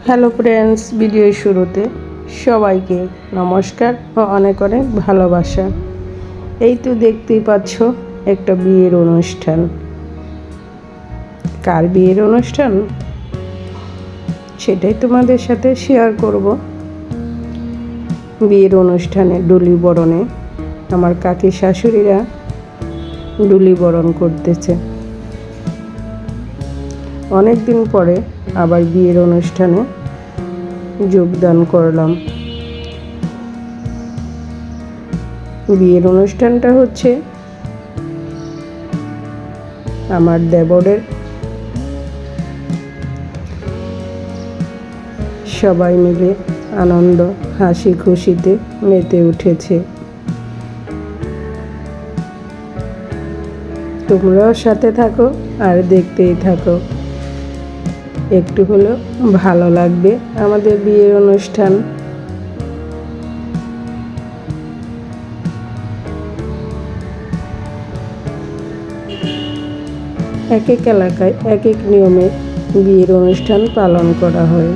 Hello friends, ভিডিওর শুরুতে সবাইকে নমস্কার ও অনেক অনেক ভালোবাসা। এই তো দেখতেই পাচ্ছ একটা বিয়ের অনুষ্ঠান। কার বিয়ের অনুষ্ঠান সেটাই তোমাদের সাথে শেয়ার করব। বিয়ের অনুষ্ঠানে ডুলি বরণে আমার কাকি শাশুড়িরা ডুলি বরণ করতেছে। অনেক দিন পরে আবার বিয়ের অনুষ্ঠানে যোগদান করলাম। বিয়ের অনুষ্ঠানটা হচ্ছে আমার দেবরের। সবাই মিলে আনন্দ হাসি খুশিতে মেতে উঠেছে। তোমরাও সাথে থাকো আর দেখতেই থাকো, একটু হলেও ভালো লাগবে আমাদের বিয়ের অনুষ্ঠান। এক এক এলাকায় এক এক নিয়মে বিয়ের অনুষ্ঠান পালন করা হয়।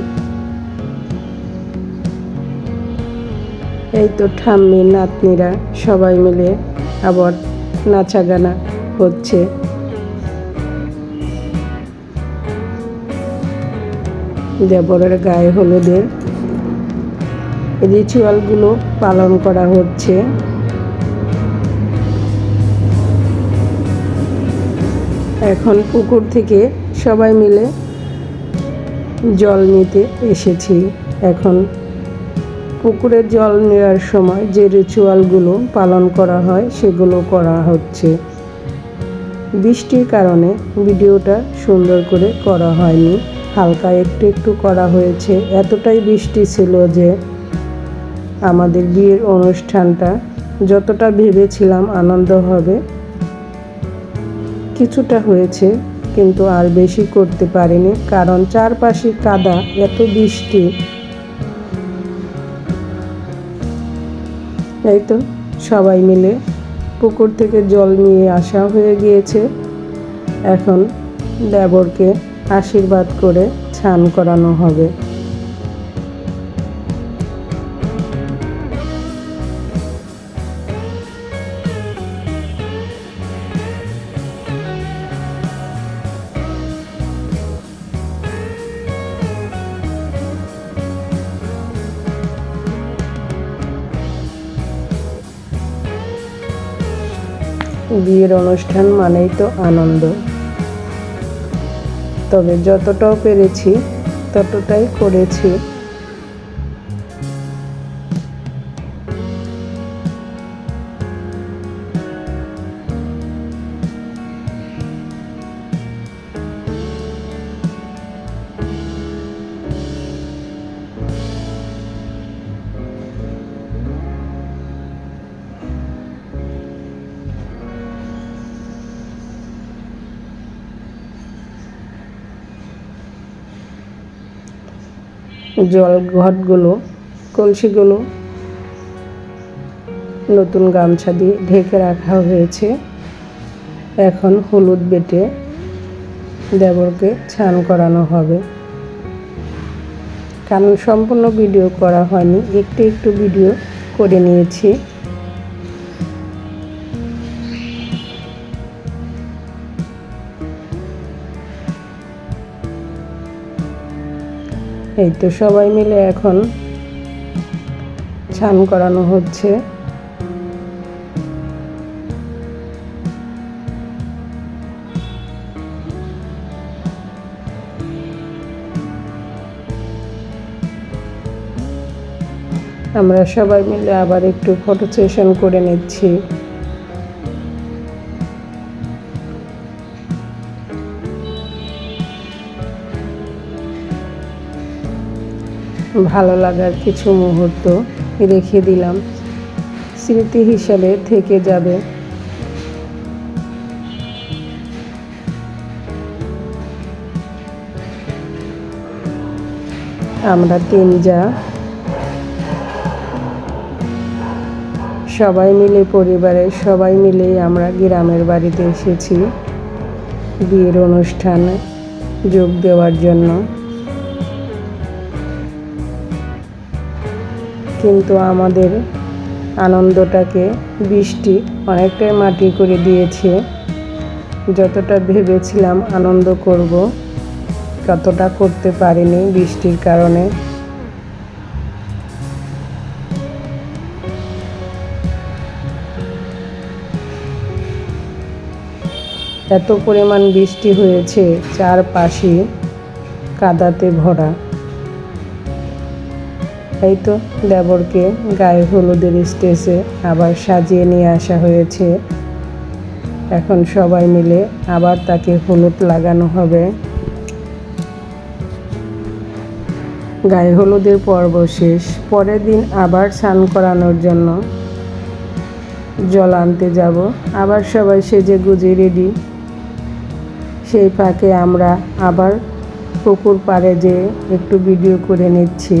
এই তো ঠাম্মি নাতনিরা সবাই মিলে আবার নাচা গানা হচ্ছে। দেবরের গায়ে হলুদের রিচুয়ালগুলো পালন করা হচ্ছে। এখন পুকুর থেকে সবাই মিলে জল নিতে এসেছি। এখন পুকুরের জল নেওয়ার সময় যে রিচুয়ালগুলো পালন করা হয় সেগুলো করা হচ্ছে। বৃষ্টির কারণে ভিডিওটা সুন্দর করে করা হয়নি, হালকা একটু একটু করা হয়েছে। এতটাই বৃষ্টি ছিল যে আমাদের বিয়ের অনুষ্ঠানটা যতটা ভেবেছিলাম আনন্দ হবে কিছুটা হয়েছে, কিন্তু আর বেশি করতে পারিনি, কারণ চারপাশে কাদা, এত বৃষ্টি। এই তো সবাই মিলে পুকুর থেকে জল নিয়ে আসা হয়ে গিয়েছে। এখন দেবরকে আশীর্বাদ করে স্নান করানো হবে। বিয়ের অনুষ্ঠান মানেই তো আনন্দ, তবে যতটাও পেরেছি ততটাই করেছি। জল ঘটগুলো, কলসিগুলো নতুন গামছা দিয়ে ঢেকে রাখা হয়েছে। এখন হলুদ বেটে দেবরকে স্নান করানো হবে। কারণ সম্পূর্ণ ভিডিও করা হয়নি, একটু একটু ভিডিও করে নিয়েছি। এই তো সবাই মিলে এখন স্নান করানো হচ্ছে। আমরা সবাই মিলে আবার একটু ফটো সেশন করে নিচ্ছি। ভালো লাগার কিছু মুহূর্ত রেখে দিলাম, স্মৃতি হিসাবে থেকে যাবে। আমরা তিন যা সবাই মিলে, পরিবারের সবাই মিলেই আমরা গ্রামের বাড়িতে এসেছি বিয়ের অনুষ্ঠানে যোগ দেওয়ার জন্য। কিন্তু আমাদের আনন্দটাকে বৃষ্টি অনেকটাই মাটি করে দিয়েছে। যতটা ভেবেছিলাম আনন্দ করব ততটা করতে পারিনি বৃষ্টির কারণে। এত পরিমাণ বৃষ্টি হয়েছে, চারপাশে কাদাতে ভরা। এই তো দেবরকে গায়ে হলুদের স্টেজে আবার সাজিয়ে নিয়ে আসা হয়েছে। এখন সবাই মিলে আবার তাকে হলুদ লাগানো হবে। গায়ে হলুদের পর্ব শেষ। পরের দিন আবার স্নান করানোর জন্য জল আনতে যাব। আবার সবাই সেজে গুজে রেডি। সেই ফাঁকে আমরা আবার পুকুর পাড়ে যেয়ে একটু ভিডিও করে নিচ্ছি।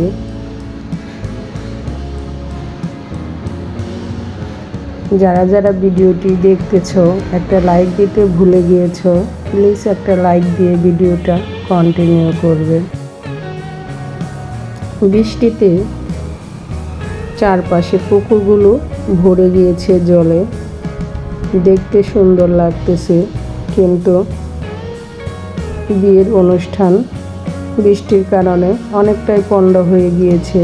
যারা যারা ভিডিওটি দেখতেছো একটা লাইক দিতে ভুলে গিয়েছো, প্লিজ একটা লাইক দিয়ে ভিডিওটা কন্টিনিউ করবে। বৃষ্টিতে চারপাশে পুকুরগুলো ভরে গিয়েছে জলে। দেখতে সুন্দর লাগতেছে, কিন্তু বিয়ের অনুষ্ঠান বৃষ্টির কারণে অনেকটাই পণ্ড হয়ে গিয়েছে।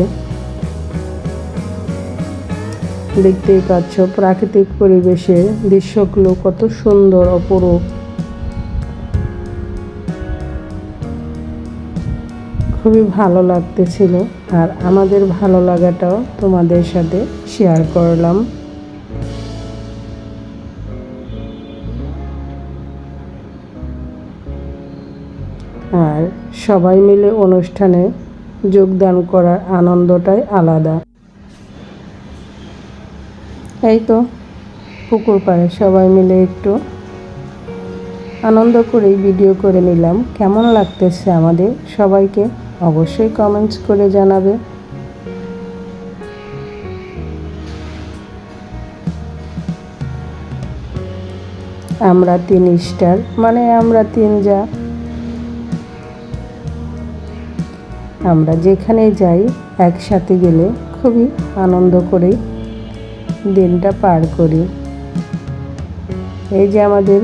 দেখতেই পাচ্ছ প্রাকৃতিক পরিবেশে দৃশ্যগুলো কত সুন্দর অপরূপ। খুবই ভালো লাগতেছিল, আর আমাদের ভালো লাগাটাও তোমাদের সাথে শেয়ার করলাম। আর সবাই মিলে অনুষ্ঠানে যোগদান করার আনন্দটাই আলাদা। এই তো পুকুর পাড়ে সবাই মিলে একটু আনন্দ করেই ভিডিও করে নিলাম। কেমন লাগতেছে আমাদের সবাইকে অবশ্যই কমেন্টস করে জানাবে। আমরা 3 স্টার, মানে আমরা 3 যা। আমরা যেখানে যাই একসাথে গেলে খুবই আনন্দ করে দিনটা পার করি। এই যে আমাদের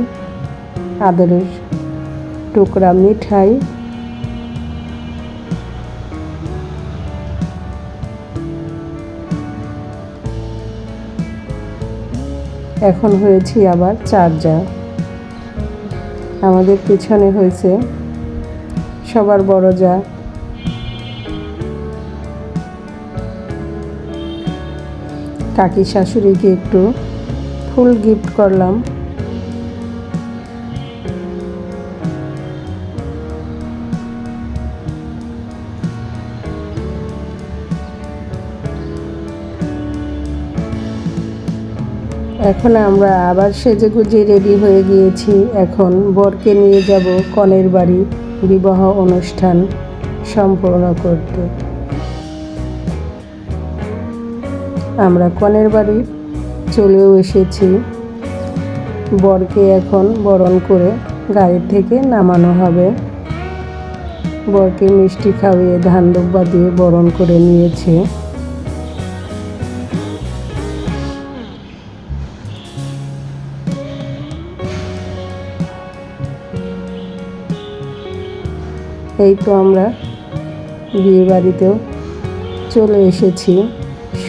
আদরের টুকরা মিঠাই। এখন হয়েছি আবার 4 যা। আমাদের পিছনে হয়েছে সবার বড় যা। কাকি শাশুড়িকে একটু ফুল গিফট করলাম। এখন আমরা আবার সেজেগুজে রেডি হয়ে গিয়েছি। এখন বরকে নিয়ে যাব কনের বাড়ি বিবাহ অনুষ্ঠান সম্পূর্ণ করতে। আমরা কনের বাড়ি চলেও এসেছি। বরকে এখন বরণ করে গাড়ি থেকে নামানো হবে। বরকে মিষ্টি খাইয়ে ধান দুব্বা দিয়ে বরণ করে নিয়েছে। এই তো আমরা বিয়ে বাড়িতেও চলে এসেছি।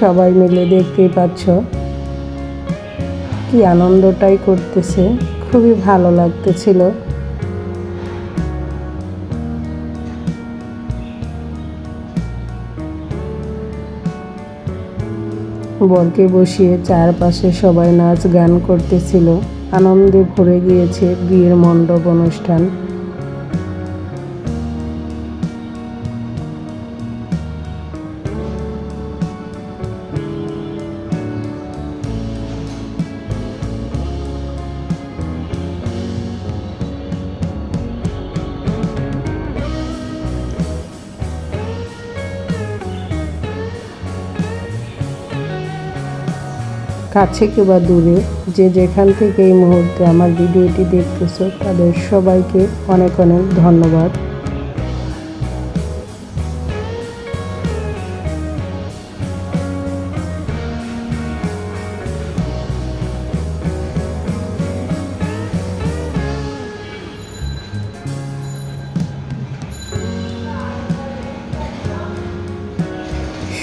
সবাই মিলে দেখতেই পাচ্ছ কি আনন্দটাই করতেছে, খুবই ভালো লাগতেছিল। বরকে বসিয়ে চারপাশে সবাই নাচ গান করতেছিল। আনন্দে ভরে গিয়েছে বিয়ের মণ্ডপ অনুষ্ঠান। কাছে কিংবা দূরে যে যেখান থেকে এই মুহূর্তে আমার ভিডিওটি দেখতেছো তাদের সবাইকে অনেক অনেক ধন্যবাদ।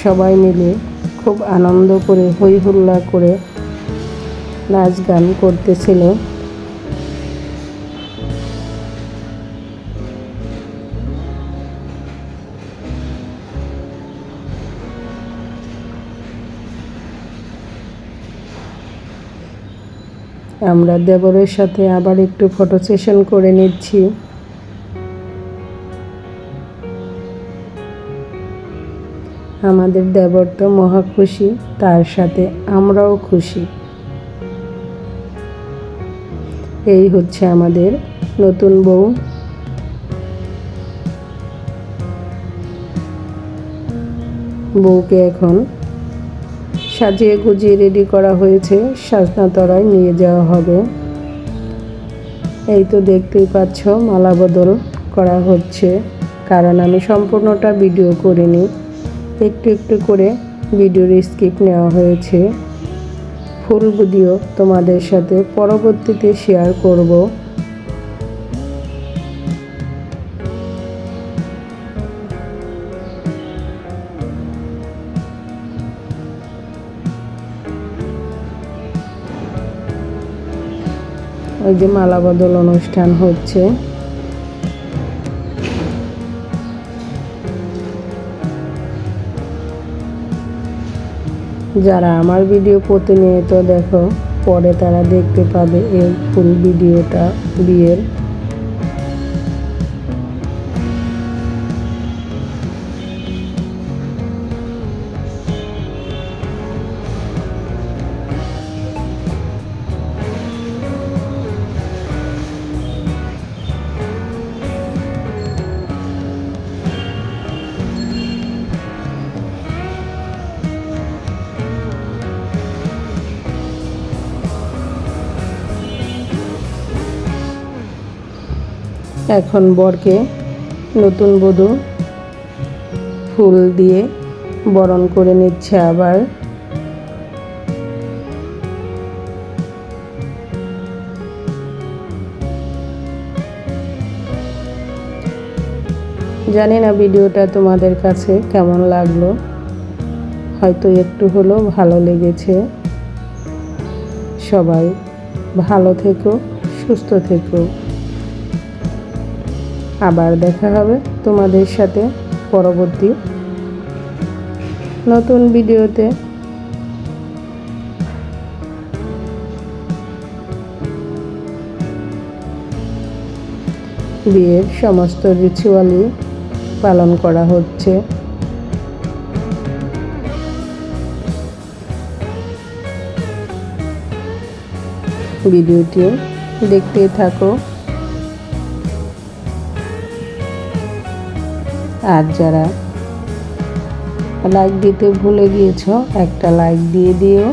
সবাই মিলে খুব আনন্দ করে হই হুল্লা করে নাচ গান করতেছিল। আমরা দেবরের সাথে আবার একটু ফটো সেশন করে নিচ্ছি। আমাদের দেবর তো মহা খুশি, তার সাথে আমরাও খুশি। এই হচ্ছে আমাদের নতুন বউ। বউকে এখন সাজিয়ে গুজিয়ে রেডি করা হয়েছে, সাজনাতরায় নিয়ে যাওয়া হবে। এই তো দেখতেই পাচ্ছ মালা বদল করা হচ্ছে, কারণ আমি সম্পূর্ণটা ভিডিও করিনি, একটু একটু করে ভিডিওর স্কিপ নেওয়া হয়েছে। ফুল ভিডিও তোমাদের সাথে পরবর্তীতে শেয়ার করব। ওই যে মালা বদল অনুষ্ঠান হচ্ছে। যারা আমার ভিডিও প্রতিনিয়ত দেখো, পরে তারা দেখতে পাবে এই ফুল ভিডিওটা বিয়ের। এখন বরকে নতুন বধূ ফুল দিয়ে বরণ করে নিচ্ছে। আবার জানি না ভিডিওটা তোমাদের কাছে কেমন লাগলো, হয়তো একটু হলেও ভালো লেগেছে। সবাই ভালো থেকো, সুস্থ থেকো। আবার দেখা হবে তোমাদের সাথে পরবর্তী নতুন ভিডিওতে। বিয়ের সমস্ত রিচুয়ালই পালন করা হচ্ছে। ভিডিওটি দেখতেই থাকো। আর যারা লাইক দিতে ভুলে গিয়েছো, একটা লাইক দিয়ে দিও।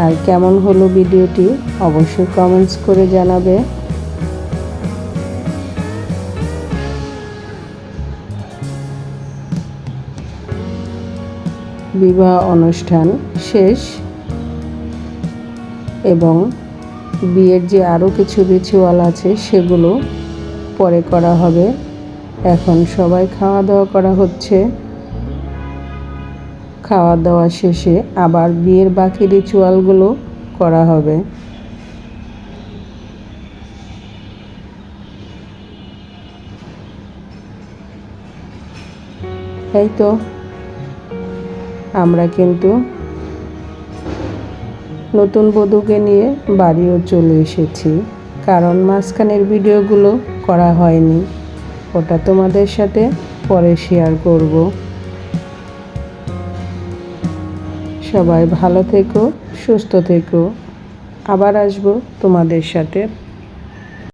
আর কেমন হলো ভিডিওটি অবশ্যই কমেন্টস করে জানাবে। বিবাহ অনুষ্ঠান শেষ এবং বিয়ের যে আরও কিছু রিচুয়াল আছে সেগুলো পরে করা হবে। এখন সবাই খাওয়া দাওয়া করা হচ্ছে। খাওয়া দাওয়া শেষে আবার বিয়ের বাকি রিচুয়ালগুলো করা হবে। এই তো আমরা কিন্তু নতুন বধূকে নিয়ে বাড়িও চলে এসেছি, কারণ মাঝখানের ভিডিওগুলো করা হয়নি, ওটা তোমাদের সাথে পরে শেয়ার করব। সবাই ভালো থেকো, সুস্থ থেকো। আবার আসবো তোমাদের সাথে